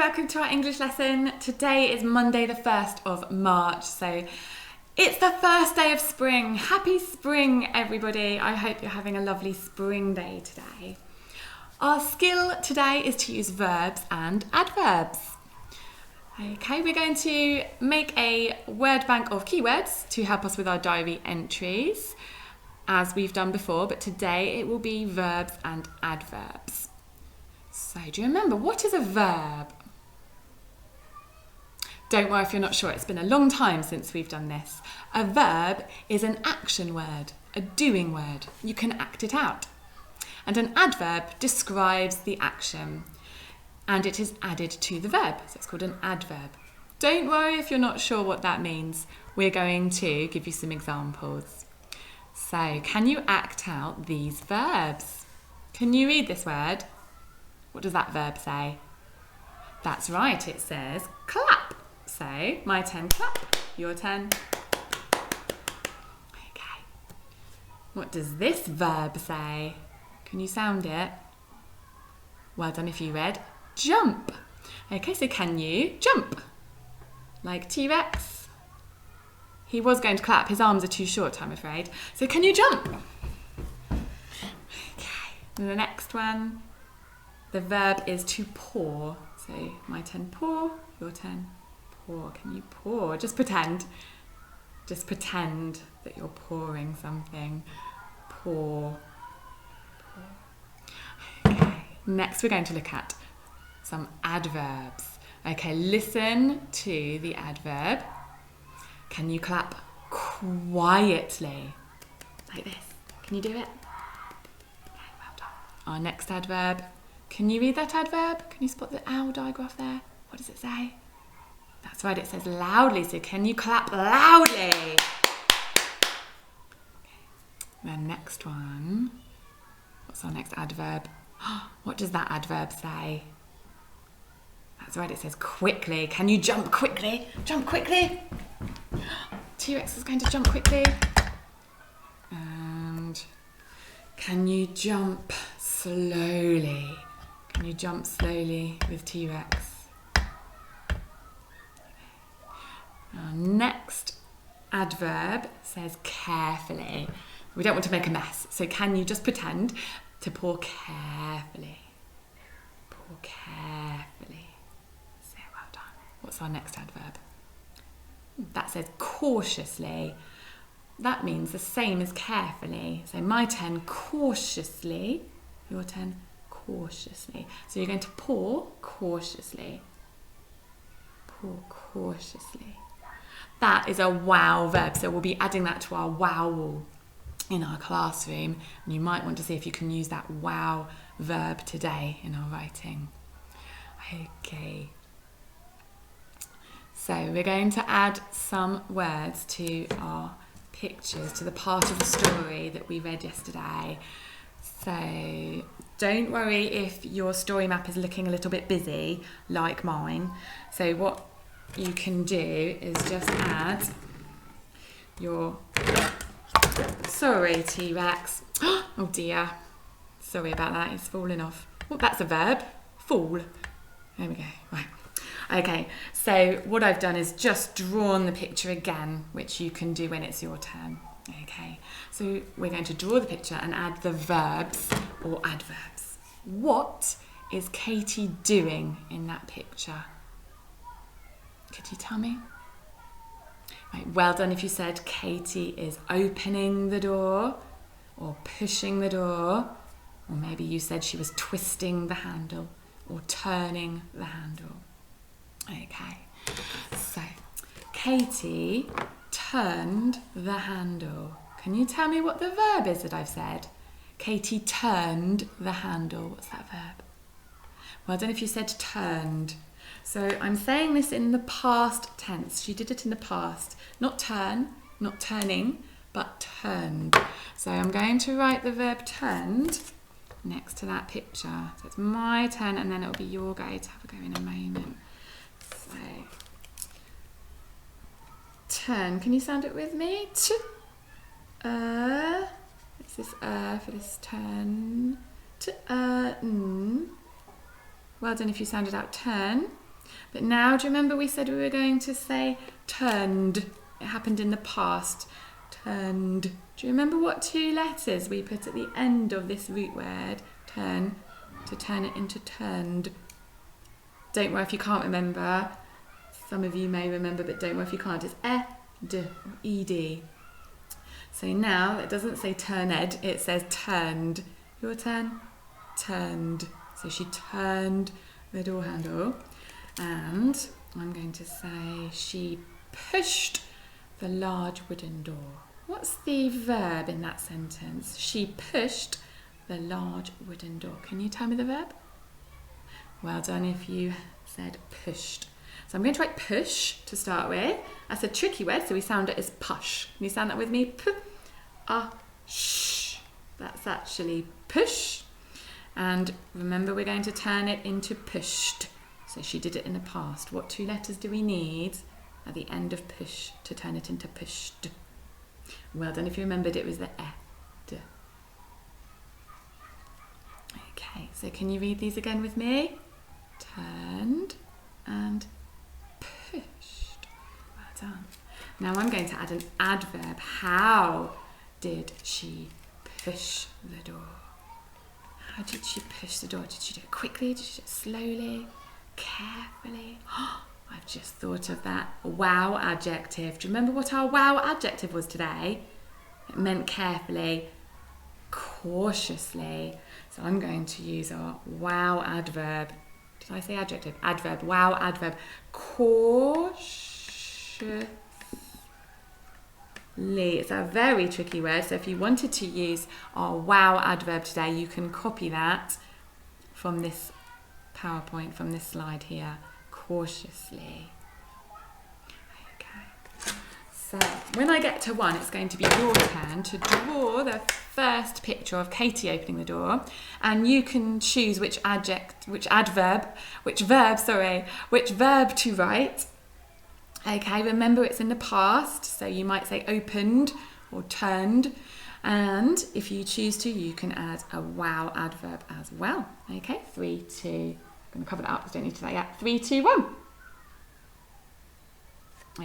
welcome to our English lesson. Today is Monday the 1st of March, so it's the first day of spring. Happy spring, everybody. I hope you're having a lovely spring day today. Our skill today is to use verbs and adverbs. Okay, we're going to make a word bank of keywords to help us with our diary entries, as we've done before, but today it will be verbs and adverbs. So, do you remember, what is a verb? Don't worry if you're not sure, it's been a long time since we've done this. A verb is an action word, a doing word. You can act it out. And an adverb describes the action, and it is added to the verb, so it's called an adverb. Don't worry if you're not sure what that means. We're going to give you some examples. So, can you act out these verbs? Can you read this word? What does that verb say? That's right, it says clap. So, my turn, clap. Your turn. Okay. What does this verb say? Can you sound it? Well done if you read jump. Okay, so can you jump? Like T-Rex? He was going to clap. His arms are too short, I'm afraid. So can you jump? Okay. And the next one. The verb is to pour. So my turn, pour. Your turn, pour. Can you pour? Just pretend. Just pretend that you're pouring something. Pour. Okay. Next we're going to look at some adverbs. Okay, listen to the adverb. Can you clap quietly? Like this. Can you do it? Okay, well done. Our next adverb. Can you read that adverb? Can you spot the owl digraph there? What does it say? That's right, it says loudly. So can you clap loudly? Okay. The next one. What's our next adverb? What does that adverb say? That's right, it says quickly. Can you jump quickly? Jump quickly. T-Rex is going to jump quickly. And can you jump slowly? Can you jump slowly with T-Rex? Our next adverb says carefully. We don't want to make a mess, so can you just pretend to pour carefully? Pour carefully. So well done. What's our next adverb? That says cautiously. That means the same as carefully. So my turn, cautiously. Your turn, cautiously. So you're going to pour cautiously. Pour cautiously. That is a wow verb. So we'll be adding that to our wow wall in our classroom. And you might want to see if you can use that wow verb today in our writing. Okay. So we're going to add some words to our pictures, to the part of the story that we read yesterday. So don't worry if your story map is looking a little bit busy, like mine. So what you can do is just add your... Sorry, T-Rex. Oh dear. Sorry about that, it's falling off. Oh, that's a verb. Fall. There we go. Right. Okay, so what I've done is just drawn the picture again, which you can do when it's your turn. Okay, so we're going to draw the picture and add the verbs or adverbs. What is Katie doing in that picture? Could you tell me? Right, well done if you said Katie is opening the door or pushing the door, or maybe you said she was twisting the handle or turning the handle. Okay, so Katie turned the handle. Can you tell me what the verb is that I've said? Katie turned the handle. What's that verb? Well done if you said turned. So I'm saying this in the past tense. She did it in the past. Not turn, not turning, but turned. So I'm going to write the verb turned next to that picture. So it's my turn and then it'll be your go to have a go in a moment. So, turn. Can you sound it with me? It's this for this turn. Well done if you sounded out turn. But now, do you remember we said we were going to say turned? It happened in the past. Turned. Do you remember what 2 letters we put at the end of this root word? Turn. To turn it into turned. Don't worry if you can't remember. Some of you may remember, but don't worry if you can't. It's ed or ed. So now it doesn't say turned, it says turned. Your turn. Turned. So she turned the door handle. And I'm going to say she pushed the large wooden door. What's the verb in that sentence? She pushed the large wooden door. Can you tell me the verb? Well done if you said pushed. So I'm going to write push to start with. That's a tricky word, so we sound it as push. Can you sound that with me? P-a-sh. That's actually push. And remember, we're going to turn it into pushed. So she did it in the past. What 2 letters do we need at the end of push to turn it into pushed? Well done if you remembered, it was the ed. Okay, so can you read these again with me? Turned and pushed. Well done. Now I'm going to add an adverb. How did she push the door? How did she push the door? Did she do it quickly? Did she do it slowly? Carefully? I've just thought of that wow adjective. Do you remember what our wow adjective was today? It meant carefully, cautiously. So I'm going to use our wow adverb. Did I say adjective? Adverb. Wow adverb. Cautiously. It's a very tricky word. So if you wanted to use our wow adverb today, you can copy that from this PowerPoint, from this slide here. Cautiously. Okay. So when I get to 1, it's going to be your turn to draw the first picture of Katie opening the door, and you can choose which verb to write. Okay, remember it's in the past, so you might say opened or turned, and if you choose to, you can add a wow adverb as well. Okay, 3, 2, I'm going to cover that up, I don't need to say that. 3, 2, 1.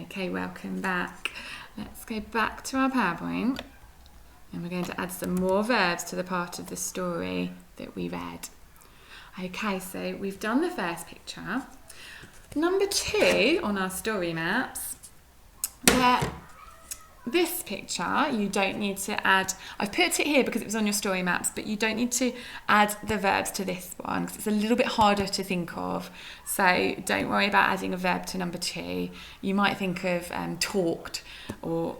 Okay, welcome back. Let's go back to our PowerPoint, and we're going to add some more verbs to the part of the story that we read. Okay, so we've done the first picture. Number 2 on our story maps, this picture, you don't need to add, I've put it here because it was on your story maps, but you don't need to add the verbs to this one because it's a little bit harder to think of. So don't worry about adding a verb to number 2. You might think of talked or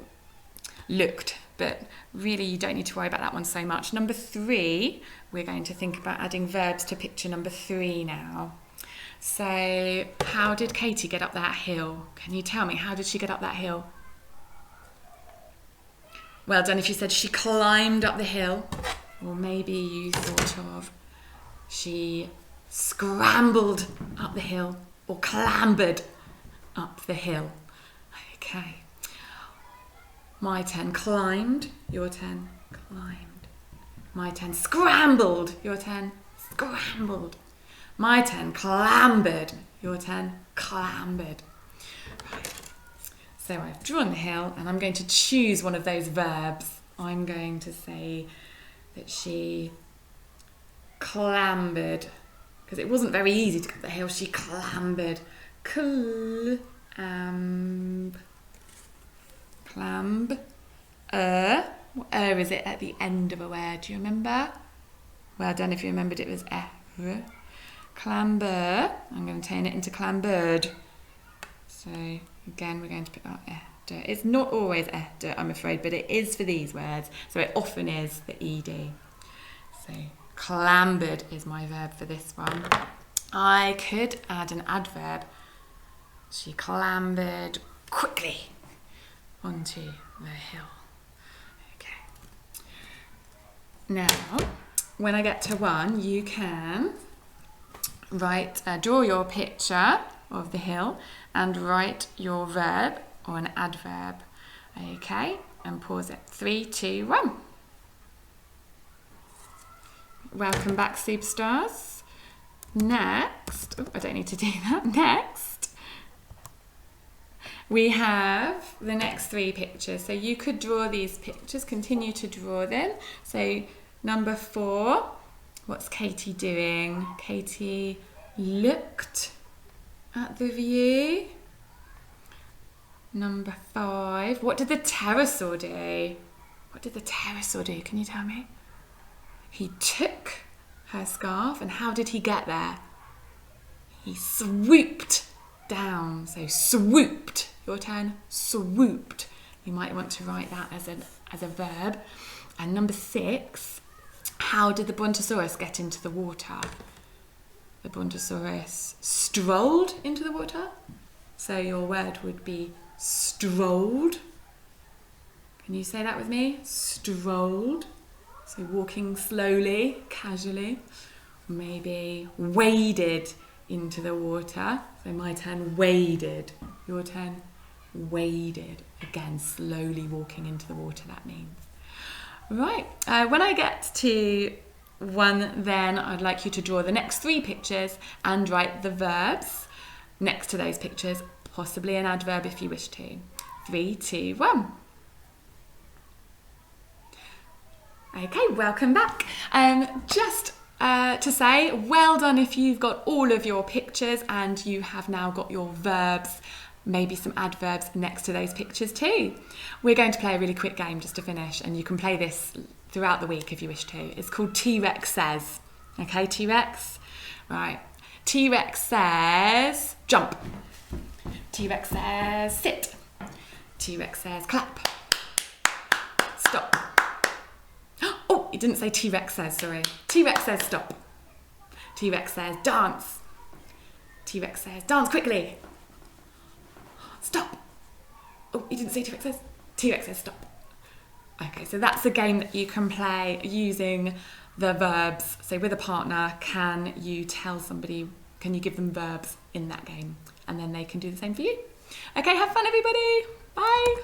looked, but really you don't need to worry about that one so much. Number 3, we're going to think about adding verbs to picture number 3 now. So how did Katie get up that hill? Can you tell me, how did she get up that hill? Well done if you said she climbed up the hill, or maybe you thought of she scrambled up the hill or clambered up the hill. Okay. My turn, climbed. Your turn, climbed. My turn, scrambled. Your turn, scrambled. My turn, clambered. Your turn, clambered. Right. So I've drawn the hill and I'm going to choose one of those verbs. I'm going to say that she clambered, because it wasn't very easy to get up the hill. She clambered. Clamb. What is it at the end of a word? Do you remember? Well done if you remembered, it was clamber. I'm going to turn it into clambered. So again, we're going to put our It's not always I'm afraid, but it is for these words. So it often is the ed. So clambered is my verb for this one. I could add an adverb. She clambered quickly onto the hill. Okay. Now, when I get to 1, you can draw your picture of the hill and write your verb or an adverb. Okay, and pause it. 3, 2, 1. Welcome back, superstars. Next, I don't need to do that. Next, we have the next 3 pictures. So you could draw these pictures, continue to draw them. So number 4, what's Katie doing? Katie looked at the view. Number 5, what did the pterosaur do? What did the pterosaur do? Can you tell me? He took her scarf, and how did he get there? He swooped down. So swooped. Your turn. Swooped. You might want to write that as a verb. And number 6, how did the Brontosaurus get into the water? The Brontosaurus strolled into the water. So your word would be strolled. Can you say that with me? Strolled. So walking slowly, casually. Maybe waded into the water. So my turn, waded. Your turn, waded. Again, slowly walking into the water, that means. Right, when I get to 1, then I'd like you to draw the next 3 pictures and write the verbs next to those pictures, possibly an adverb if you wish to. 3, 2, 1. Okay, welcome back. Just to say, well done if you've got all of your pictures and you have now got your verbs, maybe some adverbs next to those pictures too. We're going to play a really quick game just to finish, and you can play this throughout the week if you wish to. It's called T-Rex Says. Okay, T-Rex? Right. T-Rex says jump. T-Rex says sit. T-Rex says clap. Stop. Oh, it didn't say T-Rex says, sorry. T-Rex says stop. T-Rex says dance. T-Rex says dance quickly. Stop. Oh, it didn't say T-Rex says. T-Rex says stop. Okay, so that's a game that you can play using the verbs. So with a partner, can you give them verbs in that game? And then they can do the same for you. Okay, have fun everybody. Bye.